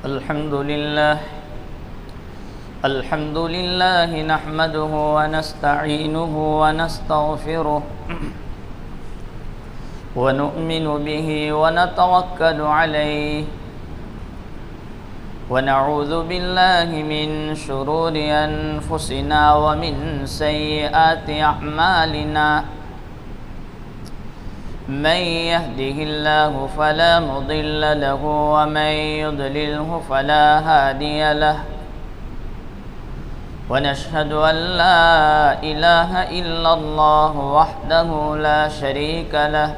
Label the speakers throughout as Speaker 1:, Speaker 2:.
Speaker 1: الحمد لله نحمده ونستعينه ونستغفره ونؤمن به ونتوكل عليه ونعوذ بالله من شرور أنفسنا ومن سيئات أعمالنا من يهده الله فلا مضل له ومن يضلله فلا هادي له ونشهد أن لا إله إلا الله وحده لا شريك له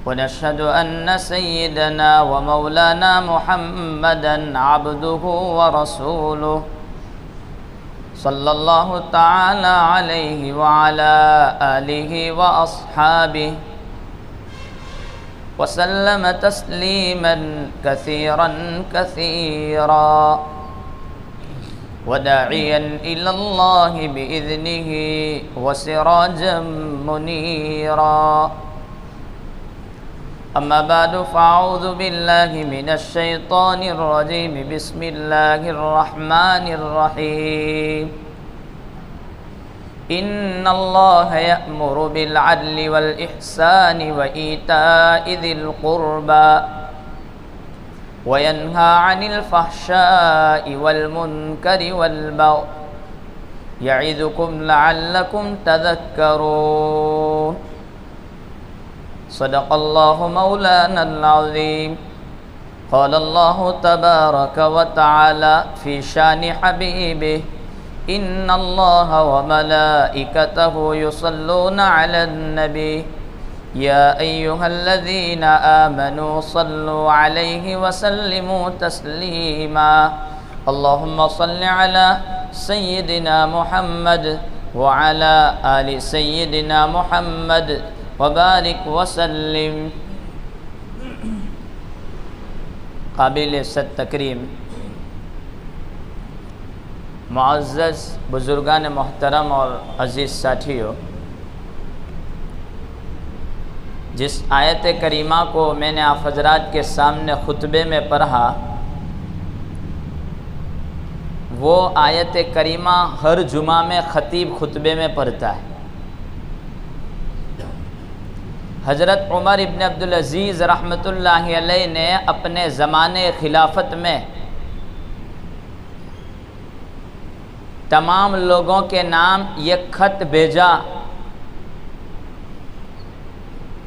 Speaker 1: ونشهد أن سيدنا ومولانا محمدا عبده ورسوله صلى الله تعالى عليه وعلى آله وأصحابه وسلم تسليما كثيرا كثيرا وداعيا إلى الله بإذنه وسراجا منيرا أما بعد فأعوذ بالله من الشيطان الرجيم بسم الله الرحمن الرحيم إن الله يأمر بالعدل والإحسان وإيتاء ذي القربى وينهى عن الفحشاء والمنكر والبغي يعظكم لعلكم تذكرون صدق الله مولانا العظيم قال الله تبارك وتعالى في شان حبيبه إن الله وملائكته يصلون على النبي يا أيها الذين آمنوا صلوا عليه وسلموا تسليما اللهم صل على سيدنا محمد وعلى آل سيدنا محمد وبارک وسلم۔ قابل صد تکریم معزز بزرگان محترم اور عزیز ساتھیو، جس آیت کریمہ کو میں نے آپ حضرات کے سامنے خطبے میں پڑھا، وہ آیت کریمہ ہر جمعہ میں خطیب خطبے میں پڑھتا ہے۔ حضرت عمر ابن عبدالعزیز رحمۃ اللہ علیہ نے اپنے زمانے خلافت میں تمام لوگوں کے نام یہ خط بھیجا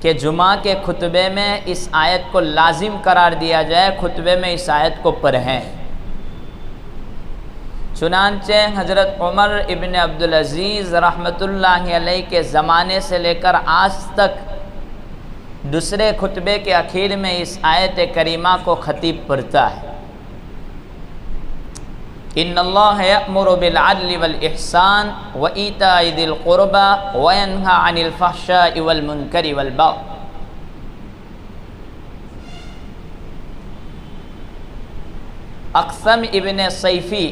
Speaker 1: کہ جمعہ کے خطبے میں اس آیت کو لازم قرار دیا جائے، خطبے میں اس آیت کو پڑھیں۔ چنانچہ حضرت عمر ابن عبدالعزیز رحمۃ اللہ علیہ کے زمانے سے لے کر آج تک دوسرے خطبے کے اخیر میں اس آیت کریمہ کو خطیب پڑھتا ہے۔ ان اللہ یأمر بالعدل والإحسان وإیتاء ذی القربى وینہی عن الفحشاء والمنکر والبغی۔ اقسم ابن صیفی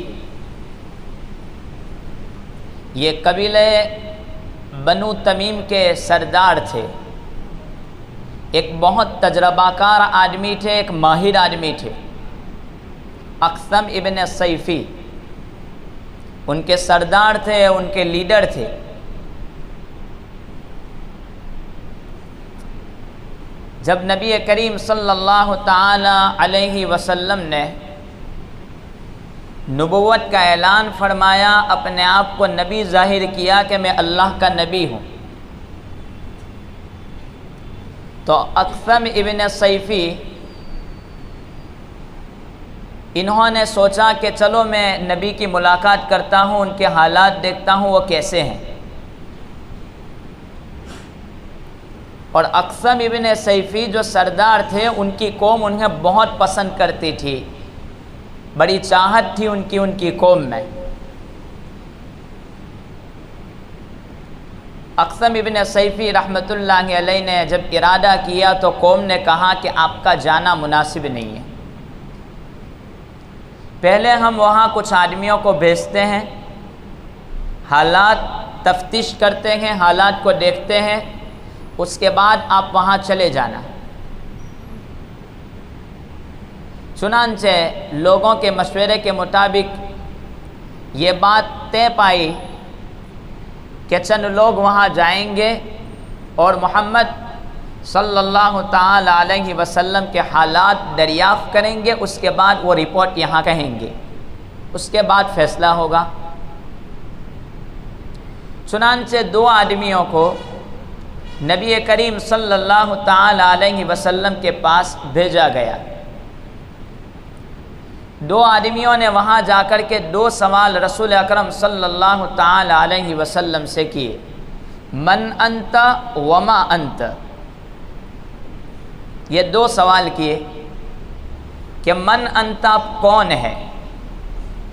Speaker 1: یہ قبیلہ بنو تمیم کے سردار تھے، ایک بہت تجربہ کار آدمی تھے، ایک ماہر آدمی تھے۔ اقسم ابن صیفی ان کے سردار تھے، ان کے لیڈر تھے۔ جب نبی کریم صلی اللہ تعالی علیہ وسلم نے نبوت کا اعلان فرمایا، اپنے آپ کو نبی ظاہر کیا کہ میں اللہ کا نبی ہوں، تو اقسم ابن صیفی انہوں نے سوچا کہ چلو میں نبی کی ملاقات کرتا ہوں، ان کے حالات دیکھتا ہوں وہ کیسے ہیں۔ اور اقسم ابن صیفی جو سردار تھے، ان کی قوم انہیں بہت پسند کرتی تھی، بڑی چاہت تھی ان کی قوم میں۔ اقسم ابن صیفی رحمۃ اللہ علیہ نے جب ارادہ کیا تو قوم نے کہا کہ آپ کا جانا مناسب نہیں ہے، پہلے ہم وہاں کچھ آدمیوں کو بھیجتے ہیں، حالات تفتیش کرتے ہیں، حالات کو دیکھتے ہیں، اس کے بعد آپ وہاں چلے جانا۔ چنانچہ لوگوں کے مشورے کے مطابق یہ بات طے پائی کہ چند لوگ وہاں جائیں گے اور محمد صلی اللہ تعالی علیہ وسلم کے حالات دریافت کریں گے، اس کے بعد وہ رپورٹ یہاں کہیں گے، اس کے بعد فیصلہ ہوگا۔ چنانچہ 2 آدمیوں کو نبی کریم صلی اللہ تعالی علیہ وسلم کے پاس بھیجا گیا۔ 2 آدمیوں نے وہاں جا کر کے 2 سوال رسول اکرم صلی اللہ تعالی علیہ وسلم سے کیے، من انت وما انت۔ یہ 2 سوال کیے کہ من انت، آپ کون ہے،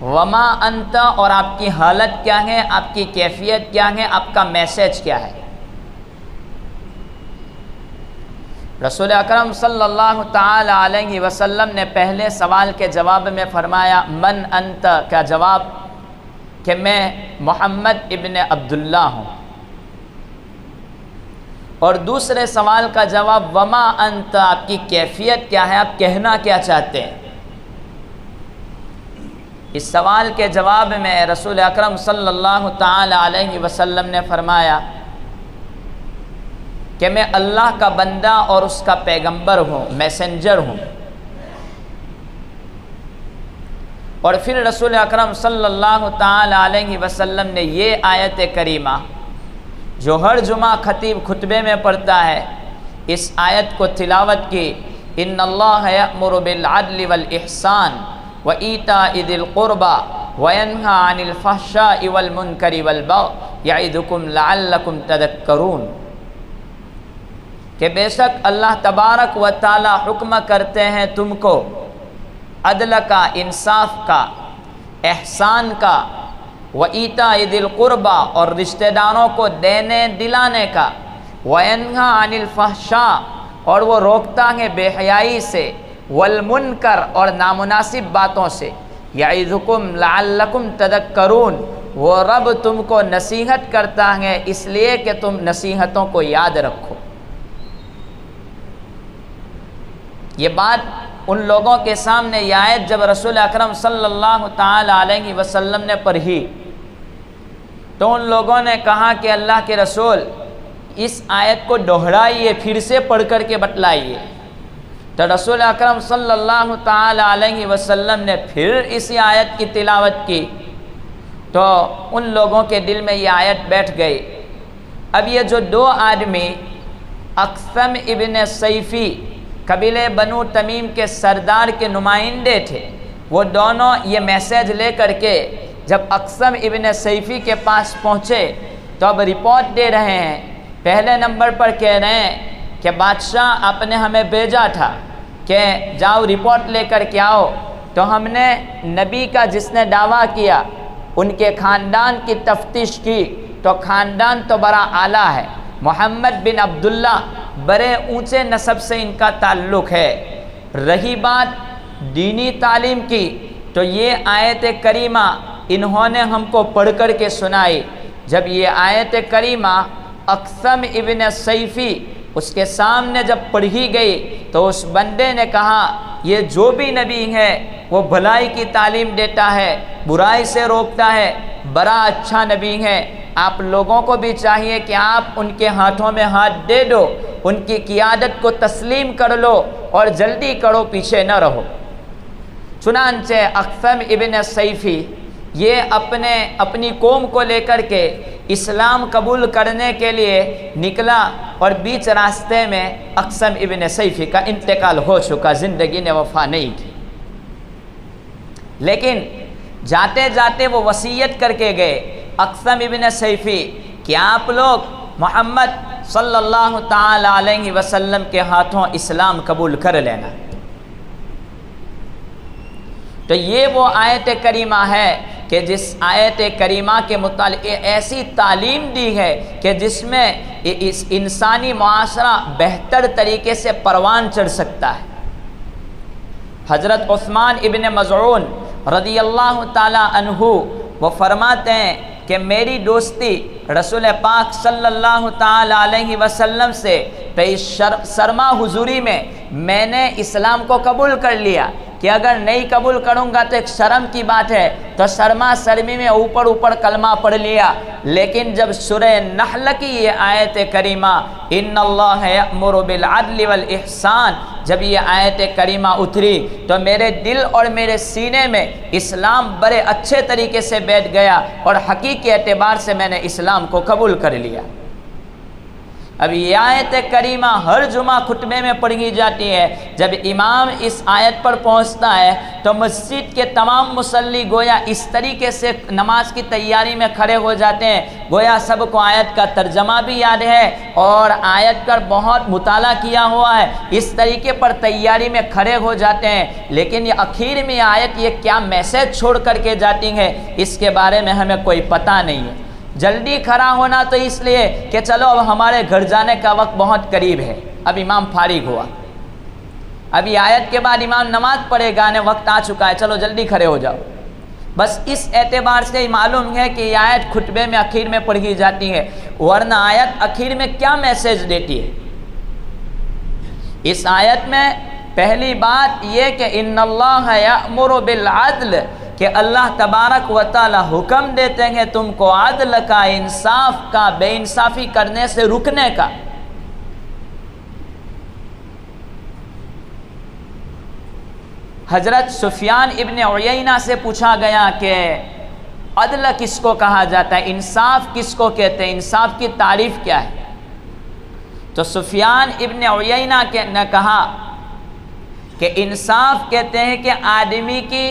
Speaker 1: وما انت، اور آپ کی حالت کیا ہے، آپ کی کیفیت کیا ہے، آپ کا میسج کیا ہے۔ رسول اکرم صلی اللہ تعالی علیہ وسلم نے پہلے سوال کے جواب میں فرمایا من انت کا جواب کہ میں محمد ابن عبداللہ ہوں، اور دوسرے سوال کا جواب وما انت، آپ کی کیفیت کیا ہے، آپ کہنا کیا چاہتے ہیں۔ اس سوال کے جواب میں رسول اکرم صلی اللہ تعالی علیہ وسلم نے فرمایا کہ میں اللہ کا بندہ اور اس کا پیغمبر ہوں، میسنجر ہوں۔ اور پھر رسول اکرم صلی اللہ تعالی علیہ وسلم نے یہ آیت کریمہ جو ہر جمعہ خطیب خطبے میں پڑھتا ہے، اس آیت کو تلاوت کی، ان اللہ یأمر بالعدل والاحسان وایتاء ذی القربى وینہی عن الفحشاء والمنکر والبغی یعظکم لعلکم تذکرون، کہ بے شک اللہ تبارک و تعالی حکم کرتے ہیں تم کو عدل کا، انصاف کا، احسان کا، وایتاء ذی القربى، اور رشتہ داروں کو دینے دلانے کا، وینہی عن الفحشاء، اور وہ روکتا ہے بے حیائی سے، والمنکر، اور نامناسب باتوں سے، یعظکم لعلکم تذکرون، وہ رب تم کو نصیحت کرتا ہے اس لیے کہ تم نصیحتوں کو یاد رکھو۔ یہ بات ان لوگوں کے سامنے یہ آیت جب رسول اکرم صلی اللہ تعالی علیہ وسلم نے پڑھی تو ان لوگوں نے کہا کہ اللہ کے رسول اس آیت کو دہرائیے، پھر سے پڑھ کر کے بتلائیے۔ تو رسول اکرم صلی اللہ تعالی علیہ وسلم نے پھر اسی آیت کی تلاوت کی تو ان لوگوں کے دل میں یہ آیت بیٹھ گئی۔ اب یہ جو 2 آدمی اقسم ابن سیفی قبیلے بنو تمیم کے سردار کے نمائندے تھے، وہ دونوں یہ میسیج لے کر کے جب اقسم ابن سیفی کے پاس پہنچے تو اب رپورٹ دے رہے ہیں۔ پہلے نمبر پر کہہ رہے ہیں کہ بادشاہ آپ نے ہمیں بھیجا تھا کہ جاؤ رپورٹ لے کر کے آؤ، تو ہم نے نبی کا جس نے دعویٰ کیا ان کے خاندان کی تفتیش کی تو خاندان تو بڑا اعلیٰ ہے، محمد بن عبداللہ بڑے اونچے نسب سے ان کا تعلق ہے۔ رہی بات دینی تعلیم کی تو یہ آیت کریمہ انہوں نے ہم کو پڑھ کر کے سنائی۔ جب یہ آیت کریمہ اقسم ابن سیفی اس کے سامنے جب پڑھی گئی تو اس بندے نے کہا یہ جو بھی نبی ہے وہ بھلائی کی تعلیم دیتا ہے، برائی سے روکتا ہے، بڑا اچھا نبی ہے، آپ لوگوں کو بھی چاہیے کہ آپ ان کے ہاتھوں میں ہاتھ دے دو، ان کی قیادت کو تسلیم کر لو اور جلدی کرو، پیچھے نہ رہو۔ چنانچہ اقسم ابن سیفی یہ اپنی قوم کو لے کر کے اسلام قبول کرنے کے لیے نکلا، اور بیچ راستے میں اقسم ابن سیفی کا انتقال ہو چکا، زندگی نے وفا نہیں کی، لیکن جاتے جاتے وہ وصیت کر کے گئے اقسم ابن سیفی کہ آپ لوگ محمد صلی اللہ تعالی علیہ وسلم کے ہاتھوں اسلام قبول کر لینا۔ تو یہ وہ آیت کریمہ ہے کہ جس آیت کریمہ کے متعلق ایسی تعلیم دی ہے کہ جس میں اس انسانی معاشرہ بہتر طریقے سے پروان چڑھ سکتا ہے۔ حضرت عثمان ابن مظعون رضی اللہ تعالی عنہ وہ فرماتے ہیں کہ میری دوستی رسول پاک صلی اللہ تعالی علیہ وسلم سے تو اس سرما حضوری میں نے اسلام کو قبول کر لیا، کہ اگر نہیں قبول کروں گا تو ایک شرم کی بات ہے، تو شرما شرمی میں اوپر کلمہ پڑھ لیا۔ لیکن جب سورہ نحل کی یہ آیت کریمہ ان اللہ یأمر بالعدل والاحسان جب یہ آیت کریمہ اتری تو میرے دل اور میرے سینے میں اسلام بڑے اچھے طریقے سے بیٹھ گیا اور حقیقی اعتبار سے میں نے اسلام کو قبول کر لیا۔ اب یہ آیت کریمہ ہر جمعہ خطبے میں پڑھی جاتی ہے۔ جب امام اس آیت پر پہنچتا ہے تو مسجد کے تمام مصلی گویا اس طریقے سے نماز کی تیاری میں کھڑے ہو جاتے ہیں، گویا سب کو آیت کا ترجمہ بھی یاد ہے اور آیت پر بہت مطالعہ کیا ہوا ہے، اس طریقے پر تیاری میں کھڑے ہو جاتے ہیں۔ لیکن یہ آخر میں آیت یہ کیا میسج چھوڑ کر کے جاتی ہے اس کے بارے میں ہمیں کوئی پتہ نہیں ہے۔ جلدی کھڑا ہونا تو اس لیے کہ چلو اب ہمارے گھر جانے کا وقت بہت قریب ہے، اب امام فارغ ہوا، ابھی آیت کے بعد امام نماز پڑھے گا، وقت آ چکا ہے، چلو جلدی کھڑے ہو جاؤ۔ بس اس اعتبار سے معلوم ہے کہ یہ آیت خطبے میں آخر میں پڑھی جاتی ہے، ورنہ آیت آخر میں کیا میسج دیتی ہے؟ اس آیت میں پہلی بات یہ کہ ان اللہ یأمر بالعدل کہ اللہ تبارک و تعالی حکم دیتے ہیں تم کو عدل کا، انصاف کا، بے انصافی کرنے سے رکنے کا۔ حضرت سفیان ابن عیینہ سے پوچھا گیا کہ عدل کس کو کہا جاتا ہے، انصاف کس کو کہتے ہیں، انصاف کی تعریف کیا ہے؟ تو سفیان ابن عیینہ نے کہا کہ انصاف کہتے ہیں کہ آدمی کی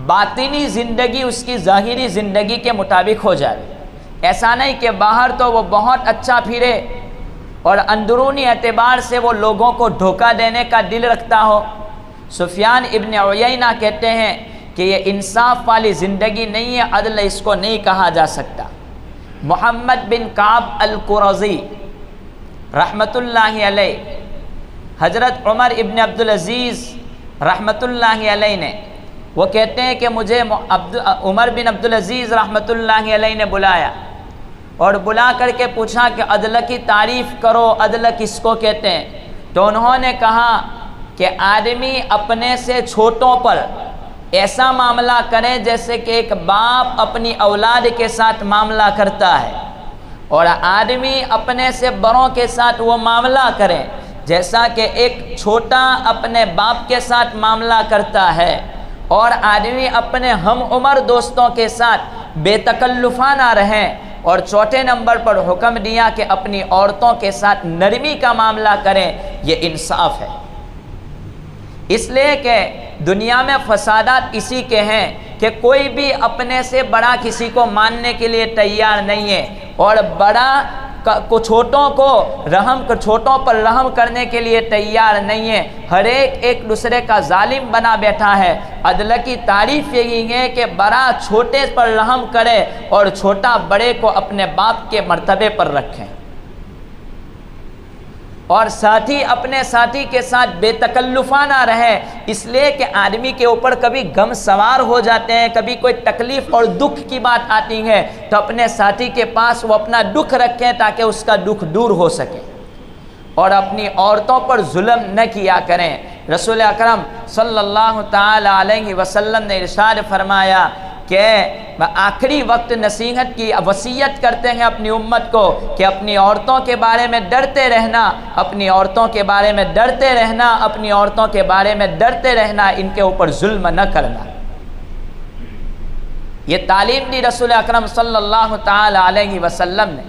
Speaker 1: باطنی زندگی اس کی ظاہری زندگی کے مطابق ہو جائے، ایسا نہیں کہ باہر تو وہ بہت اچھا پھرے اور اندرونی اعتبار سے وہ لوگوں کو دھوکہ دینے کا دل رکھتا ہو۔ سفیان ابن عیینہ کہتے ہیں کہ یہ انصاف والی زندگی نہیں ہے، عدل اس کو نہیں کہا جا سکتا۔ محمد بن کعب القرظی رحمۃ اللہ علیہ، حضرت عمر ابن عبدالعزیز رحمۃ اللہ علیہ نے وہ کہتے ہیں کہ مجھے عمر بن عبدالعزیز رحمۃ اللہ علیہ نے بلایا اور بلا کر کے پوچھا کہ عدل کی تعریف کرو، عدل کس کو کہتے ہیں؟ تو انہوں نے کہا کہ آدمی اپنے سے چھوٹوں پر ایسا معاملہ کرے جیسے کہ ایک باپ اپنی اولاد کے ساتھ معاملہ کرتا ہے، اور آدمی اپنے سے بڑوں کے ساتھ وہ معاملہ کرے جیسا کہ ایک چھوٹا اپنے باپ کے ساتھ معاملہ کرتا ہے، اور آدمی اپنے ہم عمر دوستوں کے ساتھ بے تکلفانہ رہیں، اور چوتھے نمبر پر حکم دیا کہ اپنی عورتوں کے ساتھ نرمی کا معاملہ کریں، یہ انصاف ہے۔ اس لیے کہ دنیا میں فسادات اسی کے ہیں کہ کوئی بھی اپنے سے بڑا کسی کو ماننے کے لیے تیار نہیں ہے، اور بڑا کو چھوٹوں پر رحم کرنے کے لیے تیار نہیں ہے، ہر ایک دوسرے کا ظالم بنا بیٹھا ہے۔ عدل کی تعریف یہی ہے کہ بڑا چھوٹے پر رحم کرے اور چھوٹا بڑے کو اپنے باپ کے مرتبے پر رکھیں، اور ساتھی اپنے ساتھی کے ساتھ بے تکلفانہ رہے، اس لیے کہ آدمی کے اوپر کبھی غم سوار ہو جاتے ہیں، کبھی کوئی تکلیف اور دکھ کی بات آتی ہے تو اپنے ساتھی کے پاس وہ اپنا دکھ رکھیں تاکہ اس کا دکھ دور ہو سکے، اور اپنی عورتوں پر ظلم نہ کیا کریں۔ رسول اکرم صلی اللہ تعالی علیہ وسلم نے ارشاد فرمایا کہ آخری وقت نصیحت کی وصیت کرتے ہیں اپنی امت کو کہ اپنی عورتوں کے بارے میں ڈرتے رہنا، اپنی عورتوں کے بارے میں ڈرتے رہنا، اپنی عورتوں کے بارے میں ڈرتے رہنا، ان کے اوپر ظلم نہ کرنا۔ یہ تعلیم دی رسول اکرم صلی اللہ تعالی علیہ وسلم نے۔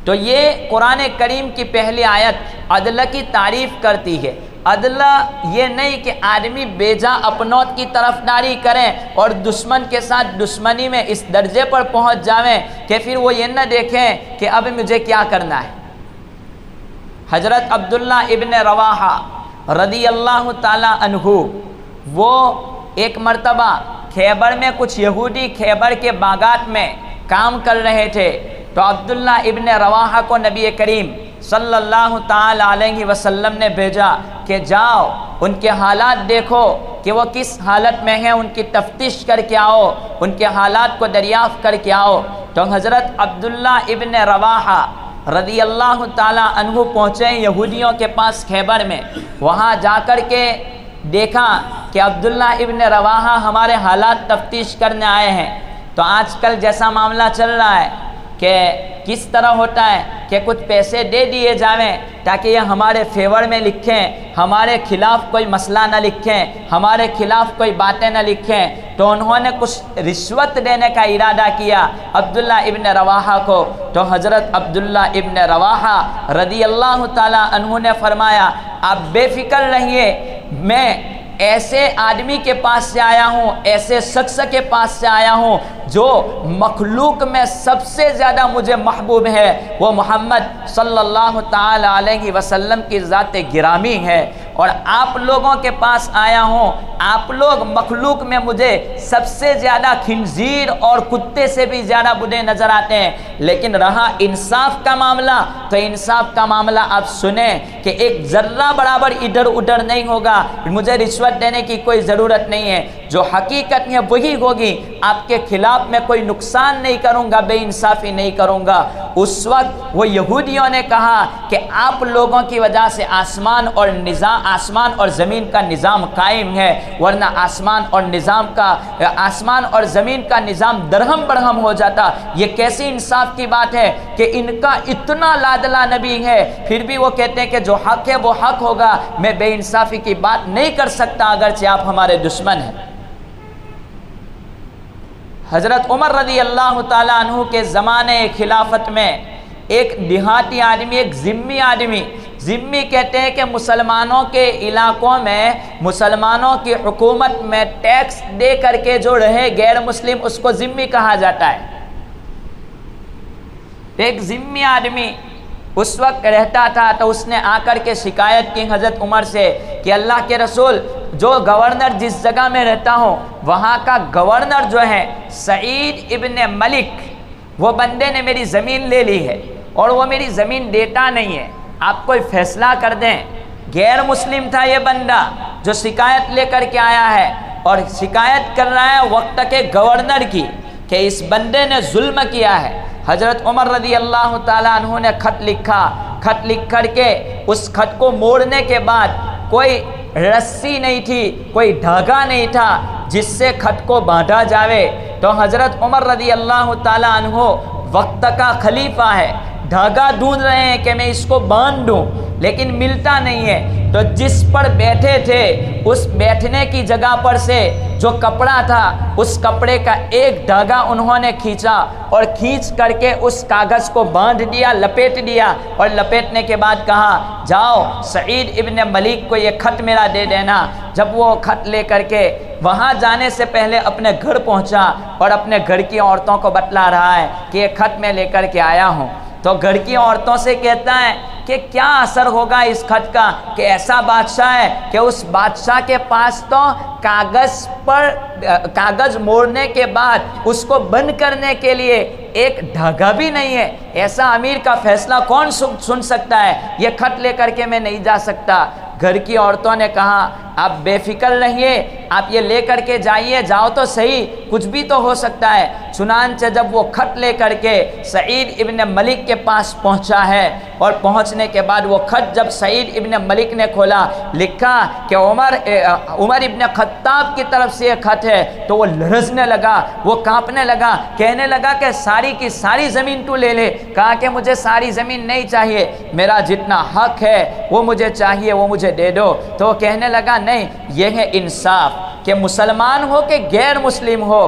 Speaker 1: تو یہ قرآن کریم کی پہلی آیت عدل کی تعریف کرتی ہے۔ عدل یہ نہیں کہ آدمی بیجا اپنوں کی طرفداری کریں اور دشمن کے ساتھ دشمنی میں اس درجے پر پہنچ جاویں کہ پھر وہ یہ نہ دیکھیں کہ اب مجھے کیا کرنا ہے۔ حضرت عبداللہ ابن رواحہ رضی اللہ تعالی عنہ وہ ایک مرتبہ خیبر میں کچھ یہودی خیبر کے باغات میں کام کر رہے تھے، تو عبداللہ ابن رواحہ کو نبی کریم صلی اللہ تعالی علیہ وسلم نے بھیجا کہ جاؤ ان کے حالات دیکھو کہ وہ کس حالت میں ہیں، ان کی تفتیش کر کے آؤ، ان کے حالات کو دریافت کر کے آؤ۔ تو حضرت عبداللہ ابن رواحہ رضی اللہ تعالیٰ عنہ پہنچے یہودیوں کے پاس خیبر میں. وہاں جا کر کے دیکھا کہ عبداللہ ابن رواحہ ہمارے حالات تفتیش کرنے آئے ہیں. تو آج کل جیسا معاملہ چل رہا ہے کہ کس طرح ہوتا ہے کہ کچھ پیسے دے دیے جاویں تاکہ یہ ہمارے فیور میں لکھیں، ہمارے خلاف کوئی مسئلہ نہ لکھیں، ہمارے خلاف کوئی باتیں نہ لکھیں. تو انہوں نے کچھ رشوت دینے کا ارادہ کیا عبداللہ ابن رواحہ کو. تو حضرت عبداللہ ابن رواحہ رضی اللہ تعالیٰ عنہ نے فرمایا آپ بے فکر رہیے، میں ایسے آدمی کے پاس سے آیا ہوں، ایسے شخص کے پاس سے آیا ہوں جو مخلوق میں سب سے زیادہ مجھے محبوب ہے، وہ محمد صلی اللہ تعالی علیہ وسلم کی ذات گرامی ہے. اور آپ لوگوں کے پاس آیا ہوں، آپ لوگ مخلوق میں مجھے سب سے زیادہ خنزیر اور کتے سے بھی زیادہ برے نظر آتے ہیں. لیکن رہا انصاف کا معاملہ، تو انصاف کا معاملہ آپ سنیں کہ ایک ذرہ برابر ادھر ادھر نہیں ہوگا. مجھے رشوت دینے کی کوئی ضرورت نہیں ہے، جو حقیقت ہے وہی ہوگی. آپ کے خلاف میں کوئی نقصان نہیں کروں گا، بے انصافی نہیں کروں گا. اس وقت وہ یہودیوں نے کہا کہ آپ لوگوں کی وجہ سے آسمان اور زمین کا نظام قائم ہے، ورنہ آسمان اور زمین کا نظام درہم برہم ہو جاتا. یہ کیسی انصاف کی بات ہے کہ ان کا اتنا لادلا نبی ہے، پھر بھی وہ کہتے ہیں کہ جو حق ہے وہ حق ہوگا. میں بے انصافی کی بات نہیں کر سکتا اگرچہ آپ ہمارے دشمن ہیں. حضرت عمر رضی اللہ تعالیٰ عنہ کے زمانے خلافت میں ایک دیہاتی آدمی، ایک ذمی کہتے ہیں کہ مسلمانوں کے علاقوں میں مسلمانوں کی حکومت میں ٹیکس دے کر کے جو رہے غیر مسلم، اس کو ذمی کہا جاتا ہے. ایک ذمی آدمی اس وقت رہتا تھا، تو اس نے آ کر کے شکایت کی حضرت عمر سے کہ اللہ کے رسول، جو گورنر جس جگہ میں رہتا ہوں وہاں کا گورنر جو ہے سعید ابن ملک، وہ بندے نے میری زمین لے لی ہے اور وہ میری زمین دیتا نہیں ہے. آپ کوئی فیصلہ کر دیں. غیر مسلم تھا یہ بندہ جو شکایت لے کر کے آیا ہے، اور شکایت کر رہا ہے وقت کے گورنر کی کہ اس بندے نے ظلم کیا ہے. حضرت عمر رضی اللہ تعالیٰ عنہ نے خط لکھ کر کے اس خط کو موڑنے کے بعد کوئی رسی نہیں تھی، کوئی دھاگا نہیں تھا جس سے خط کو باندھا جاوے. تو حضرت عمر رضی اللہ تعالیٰ عنہ وقت کا خلیفہ ہے، دھاگا ڈھونڈ رہے ہیں کہ میں اس کو باندھ دوں، لیکن ملتا نہیں ہے. تو جس پر بیٹھے تھے اس بیٹھنے کی جگہ پر سے جو کپڑا تھا، اس کپڑے کا ایک دھاگا انہوں نے کھینچا اور کھینچ کر کے اس کاغذ کو باندھ دیا، لپیٹ دیا. اور لپیٹنے کے بعد کہا جاؤ سعید ابن ملک کو یہ خط میرا دے دینا. جب وہ خط لے کر کے وہاں جانے سے پہلے اپنے گھر پہنچا اور اپنے گھر کی عورتوں کو بتلا رہا ہے کہ یہ خط میں لے کر کے آیا ہوں. تو گھر کی عورتوں سے کہتا ہے کہ کیا اثر ہوگا اس خط کا، کہ ایسا بادشاہ ہے کہ اس بادشاہ کے پاس تو کاغذ موڑنے کے بعد اس کو بند کرنے کے لیے ایک دھاگا بھی نہیں ہے. ایسا امیر کا فیصلہ کون سن سکتا ہے؟ یہ خط لے کر کے میں نہیں جا سکتا. گھر کی عورتوں نے کہا آپ بے فکر رہیے، آپ یہ لے کر کے جائیے، جاؤ تو صحیح، کچھ بھی تو ہو سکتا ہے. چنانچہ جب وہ خط لے کر کے سعید ابن ملک کے پاس پہنچا ہے، اور پہنچنے کے بعد وہ خط جب سعید ابن ملک نے کھولا، لکھا کہ عمر ابن خطاب کی طرف سے یہ خط ہے. تو وہ لرزنے لگا، وہ کانپنے لگا، کہنے لگا کہ ساری کی ساری زمین تو لے لے. کہا کہ مجھے ساری زمین نہیں چاہیے، میرا جتنا حق ہے وہ مجھے چاہیے، وہ مجھے دے دو. تو وہ کہنے لگا نہیں، یہ ہے انصاف کہ مسلمان ہو کہ غیر مسلم ہو،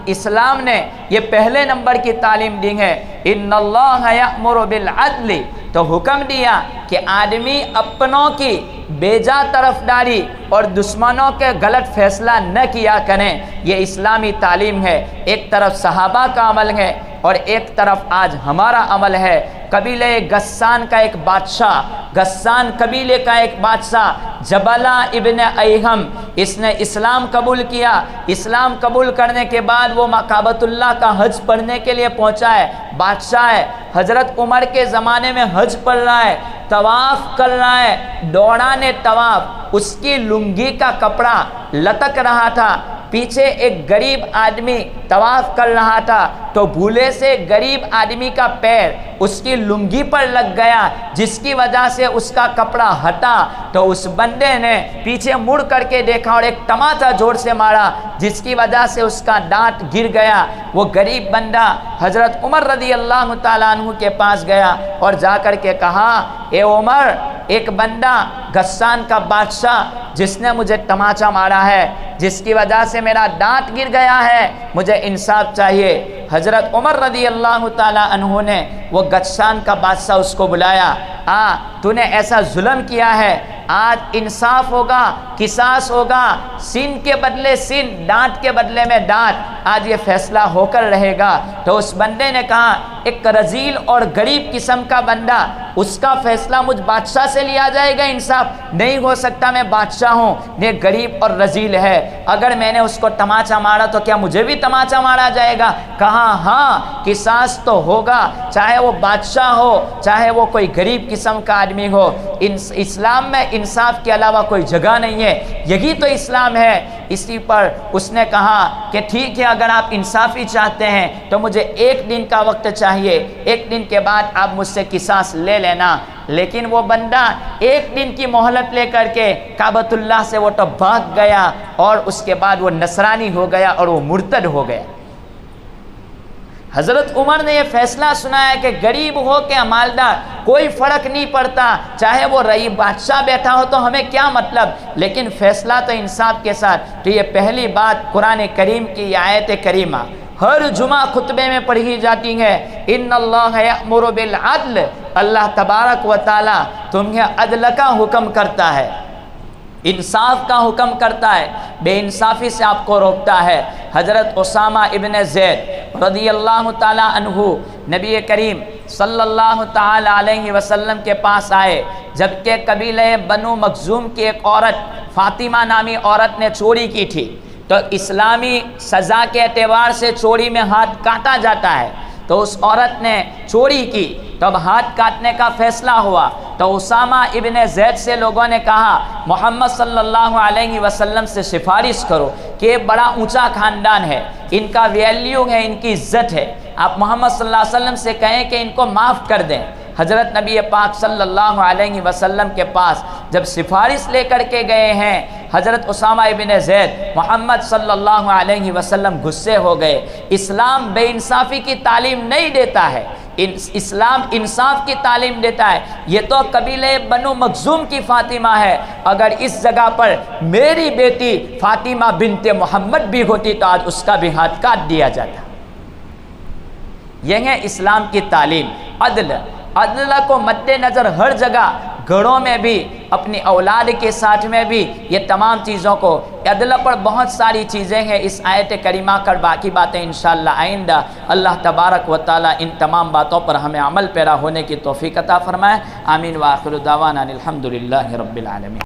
Speaker 1: اسلام نے یہ پہلے نمبر کی تعلیم دی ہے. ان اللہ یأمر بالعدل، تو حکم دیا کہ آدمی اپنوں کی بیجا طرفداری اور دشمنوں کے غلط فیصلہ نہ کیا کریں. یہ اسلامی تعلیم ہے. ایک طرف صحابہ کا عمل ہے اور ایک طرف آج ہمارا عمل ہے. قبیلہ غسان کا ایک بادشاہ، غسان قبیلے کا ایک بادشاہ جبلہ ابن ایہم، اس نے اسلام قبول کیا. اسلام قبول کرنے کے بعد وہ کعبۃ اللہ کا حج پڑھنے کے لیے پہنچا ہے. بادشاہ ہے، حضرت عمر کے زمانے میں حج پڑھ رہا ہے، طواف کر رہا ہے، دوران طواف اس کی لنگی کا کپڑا لٹک رہا تھا. پیچھے ایک غریب آدمی طواف کر رہا تھا تو بھولے سے غریب آدمی کا پیر اس کی لنگی پر لگ گیا، جس کی وجہ سے اس کا کپڑا ہٹا تو اس بندے نے پیچھے مڑ کر کے دیکھا اور ایک تماچا زور سے مارا، جس کی وجہ سے اس کا دانت گر گیا۔ وہ غریب بندہ حضرت عمر رضی اللہ تعالیٰ عنہ کے پاس گیا اور جا کر کے کہا، اے عمر، ایک بندہ غسان کا بادشاہ جس نے مجھے تماچا مارا ہے، جس کی وجہ سے میرا دانت گر گیا ہے، مجھے انصاف چاہیے۔ حضرت عمر رضی اللہ تعالیٰ عنہ نے وہ غسان کا بادشاہ اس کو بلایا، تو نے ایسا ظلم کیا ہے، آج انصاف ہوگا، قصاص ہوگا، سن کے بدلے سن، دانت کے بدلے میں دانت، آج یہ فیصلہ ہو کر رہے گا۔ تو اس بندے نے کہا، ایک رذیل اور غریب قسم کا بندہ، اس کا فیصلہ مجھ بادشاہ سے لیا جائے گا؟ انصاف نہیں ہو سکتا، میں بادشاہ ہوں، یہ غریب اور رذیل ہے، اگر میں نے اس کو تماچا مارا تو کیا مجھے بھی تماچا مارا جائے گا؟ کہا ہاں، قصاص تو ہوگا، چاہے وہ بادشاہ ہو چاہے وہ کوئی غریب قسم کا آدمی ہو۔ اسلام میں انصاف کے علاوہ کوئی جگہ نہیں ہے، یہی تو اسلام ہے۔ اسی پر اس نے کہا کہ ٹھیک ہے، اگر آپ انصافی چاہتے ہیں تو مجھے ایک دن کا وقت چاہیے، ایک دن کے بعد آپ مجھ سے قصاص لے لینا۔ لیکن وہ بندہ ایک دن کی مہلت لے کر کے کعبۃ اللہ سے وہ تو بھاگ گیا اور اس کے بعد وہ نصرانی ہو گیا اور وہ مرتد ہو گیا۔ حضرت عمر نے یہ فیصلہ سنایا کہ غریب ہو کہ مالدار کوئی فرق نہیں پڑتا، چاہے وہ رئی بادشاہ بیٹھا ہو تو ہمیں کیا مطلب، لیکن فیصلہ تو انصاف کے ساتھ۔ تو یہ پہلی بات قرآن کریم کی یہ آیت کریمہ ہر جمعہ خطبے میں پڑھی جاتی ہے، ان اللہ یأمر بالعدل، اللہ تبارک و تعالی تمہیں عدل کا حکم کرتا ہے، انصاف کا حکم کرتا ہے، بے انصافی سے آپ کو روکتا ہے۔ حضرت اسامہ ابن زید رضی اللہ تعالیٰ عنہ نبی کریم صلی اللہ تعالیٰ علیہ وسلم کے پاس آئے، جبکہ قبیلہ بنو مخزوم کی ایک عورت فاطمہ نامی عورت نے چوری کی تھی، تو اسلامی سزا کے اعتبار سے چوری میں ہاتھ کاٹا جاتا ہے، تو اس عورت نے چوری کی، تو اب ہاتھ کاٹنے کا فیصلہ ہوا۔ تو اسامہ ابن زید سے لوگوں نے کہا، محمد صلی اللہ علیہ وسلم سے سفارش کرو کہ یہ بڑا اونچا خاندان ہے، ان کا ویلیو ہے، ان کی عزت ہے، آپ محمد صلی اللہ علیہ وسلم سے کہیں کہ ان کو معاف کر دیں۔ حضرت نبی پاک صلی اللہ علیہ وسلم کے پاس جب سفارش لے کر کے گئے ہیں حضرت اسامہ ابن زید، محمد صلی اللہ علیہ وسلم غصے ہو گئے۔ اسلام بے انصافی کی تعلیم نہیں دیتا ہے، اسلام انصاف کی تعلیم دیتا ہے۔ یہ تو قبیلہ بنو مخزوم کی فاطمہ ہے، اگر اس جگہ پر میری بیٹی فاطمہ بنت محمد بھی ہوتی تو آج اس کا بھی ہاتھ کاٹ دیا جاتا۔ یہ ہے اسلام کی تعلیم، عدل کو مد نظر ہر جگہ، گھروں میں بھی، اپنی اولاد کے ساتھ میں بھی، یہ تمام چیزوں کو، عدل پر بہت ساری چیزیں ہیں اس آیت کریمہ کر، باقی باتیں انشاءاللہ آئندہ اللہ تبارک و تعالی ان تمام باتوں پر ہمیں عمل پیرا ہونے کی توفیق عطا فرمائے۔ آمین وآخر دعوانا الحمدللہ رب العالمین۔